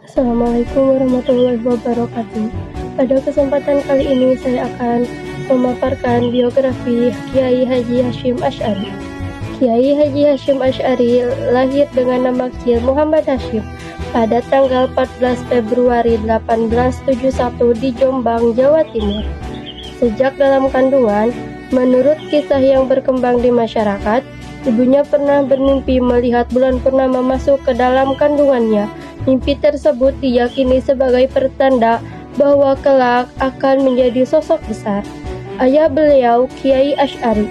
Assalamualaikum warahmatullahi wabarakatuh. Pada kesempatan kali ini saya akan memaparkan biografi Kiai Haji Hasyim Asy'ari. Kiai Haji Hasyim Asy'ari lahir dengan nama Kiai Muhammad Hasyim pada tanggal 14 Februari 1871 di Jombang, Jawa Timur. Sejak dalam kandungan, menurut kisah yang berkembang di masyarakat, ibunya pernah bermimpi melihat bulan purnama masuk ke dalam kandungannya. Mimpi tersebut diyakini sebagai pertanda bahwa kelak akan menjadi sosok besar. Ayah beliau, Kiai Asy'ari,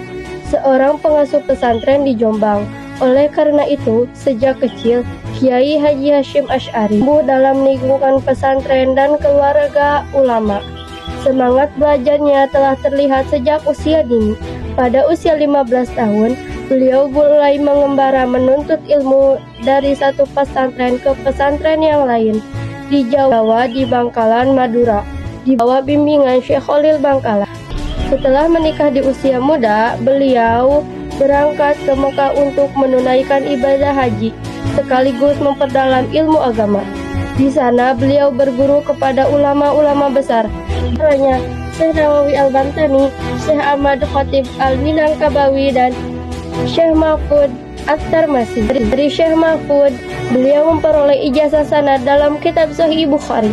seorang pengasuh pesantren di Jombang. Oleh karena itu, sejak kecil, Kiai Haji Hasyim Asy'ari tumbuh dalam lingkungan pesantren dan keluarga ulama. Semangat belajarnya telah terlihat sejak usia dini. Pada usia 15 tahun, beliau mulai mengembara menuntut ilmu dari satu pesantren ke pesantren yang lain di Jawa, di Bangkalan, Madura, di bawah bimbingan Syekh Khalil Bangkalan. Setelah menikah di usia muda, beliau berangkat ke Mekah untuk menunaikan ibadah haji, sekaligus memperdalam ilmu agama. Di sana beliau berguru kepada ulama-ulama besar, antaranya Syekh Nawawi Al-Bantani, Syekh Ahmad Khatib Al-Minangkabawi, dan Syekh Mahfud At-Tarmasi. Dari Syekh Mahfud, beliau memperoleh ijazah sanad dalam kitab Sahih Bukhari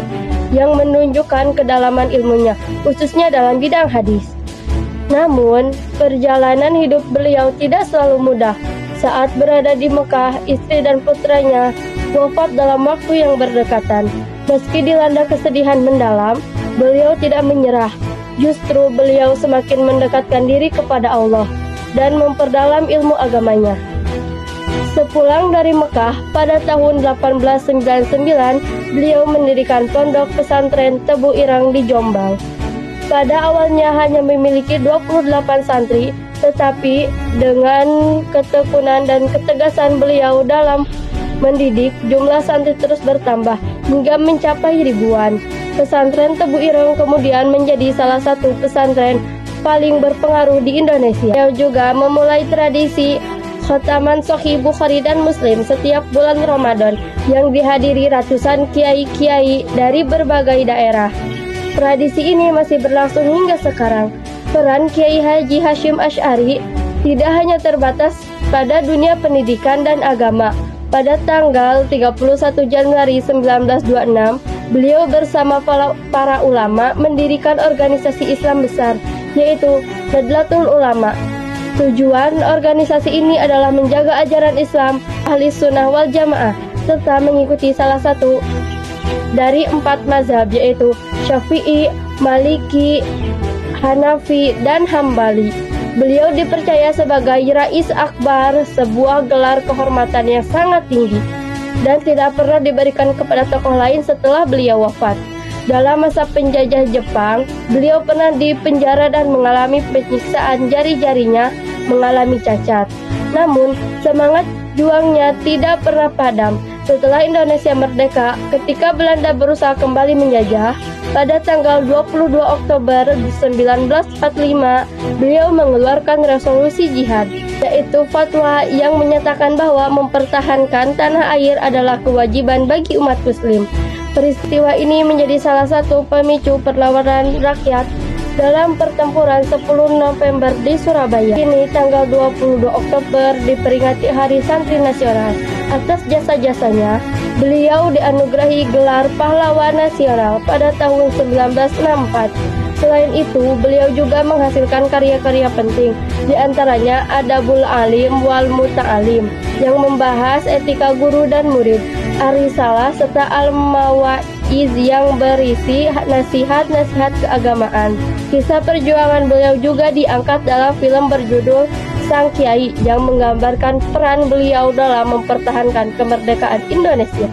yang menunjukkan kedalaman ilmunya, khususnya dalam bidang hadis. Namun, perjalanan hidup beliau tidak selalu mudah. Saat berada di Mekah, istri dan putranya wafat dalam waktu yang berdekatan. Meski dilanda kesedihan mendalam, beliau tidak menyerah. Justru beliau semakin mendekatkan diri kepada Allah dan memperdalam ilmu agamanya. Sepulang dari Mekah pada tahun 1899, beliau mendirikan pondok pesantren Tebu Irang di Jombang. Pada awalnya hanya memiliki 28 santri, tetapi dengan ketekunan dan ketegasan beliau dalam mendidik, jumlah santri terus bertambah hingga mencapai ribuan. Pesantren Tebu Irang kemudian menjadi salah satu pesantren paling berpengaruh di Indonesia. Beliau juga memulai tradisi khotaman Sahih Bukhari dan Muslim setiap bulan Ramadan yang dihadiri ratusan kiai-kiai dari berbagai daerah. Tradisi ini masih berlangsung hingga sekarang. Peran Kiai Haji Hasyim Asy'ari tidak hanya terbatas pada dunia pendidikan dan agama. Pada tanggal 31 Januari 1926, beliau bersama para ulama mendirikan organisasi Islam besar, yaitu Nahdlatul Ulama. Tujuan organisasi ini adalah menjaga ajaran Islam Ahli Sunnah wal Jamaah serta mengikuti salah satu dari 4 mazhab, yaitu Syafi'i, Maliki, Hanafi, dan Hambali. Beliau dipercaya sebagai Rais Akbar, sebuah gelar kehormatan yang sangat tinggi dan tidak pernah diberikan kepada tokoh lain setelah beliau wafat. Dalam masa penjajah Jepang, beliau pernah dipenjara dan mengalami penyiksaan, jari-jarinya mengalami cacat. Namun, semangat juangnya tidak pernah padam. Setelah Indonesia merdeka, ketika Belanda berusaha kembali menjajah, pada tanggal 22 Oktober 1945, beliau mengeluarkan resolusi jihad, yaitu fatwa yang menyatakan bahwa mempertahankan tanah air adalah kewajiban bagi umat muslim. Peristiwa ini menjadi salah satu pemicu perlawanan rakyat dalam pertempuran 10 November di Surabaya. Ini tanggal 22 Oktober diperingati Hari Santri Nasional. Atas jasa-jasanya, beliau dianugerahi gelar Pahlawan Nasional pada tahun 1964. Selain itu, beliau juga menghasilkan karya-karya penting, di antaranya Adabul Alim wal Muta'alim yang membahas etika guru dan murid, Ar-Risalah serta Al-Mawa'iz yang berisi nasihat-nasihat keagamaan. Kisah perjuangan beliau juga diangkat dalam film berjudul sang kiai yang menggambarkan peran beliau dalam mempertahankan kemerdekaan Indonesia.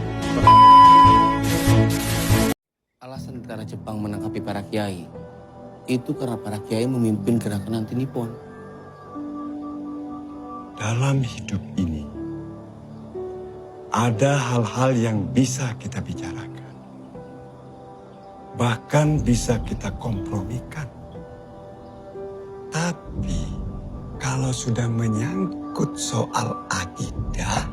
Alasan negara Jepang menangkapi para kiai itu karena para kiai memimpin gerakan anti Nippon. Dalam hidup ini, ada hal-hal yang bisa kita bicarakan. Bahkan bisa kita kompromikan. Tapi, kalau sudah menyangkut soal akidah,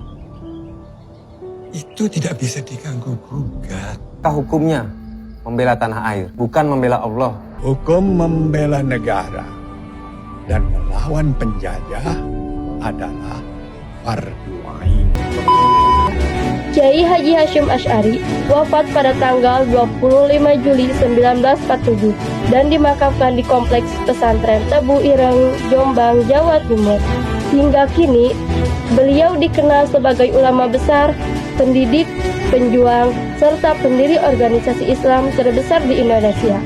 itu tidak bisa diganggu-gugat. Hukumnya membela tanah air, bukan membela Allah. Hukum membela negara dan melawan penjajah adalah fardu ain. Kiai Haji Hasyim Asy'ari wafat pada tanggal 25 Juli 1947 dan dimakamkan di Kompleks Pesantren Tebu Ireng, Jombang, Jawa Timur. Hingga kini, beliau dikenal sebagai ulama besar, pendidik, penjuang, serta pendiri organisasi Islam terbesar di Indonesia.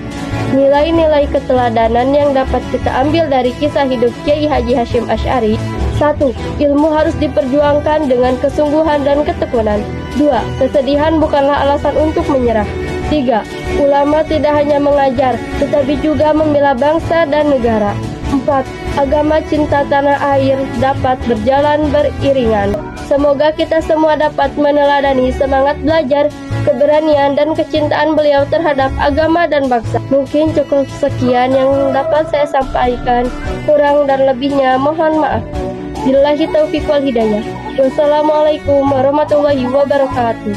Nilai-nilai keteladanan yang dapat kita ambil dari kisah hidup Kiai Haji Hasyim Asy'ari: 1. Ilmu harus diperjuangkan dengan kesungguhan dan ketekunan. 2. Kesedihan bukanlah alasan untuk menyerah. 3. Ulama tidak hanya mengajar, tetapi juga membela bangsa dan negara. 4. Agama cinta tanah air dapat berjalan beriringan. Semoga kita semua dapat meneladani semangat belajar, keberanian, dan kecintaan beliau terhadap agama dan bangsa. Mungkin cukup sekian yang dapat saya sampaikan. Kurang dan lebihnya mohon maaf. Billahi taufiq wal hidayah. Wassalamualaikum warahmatullahi wabarakatuh.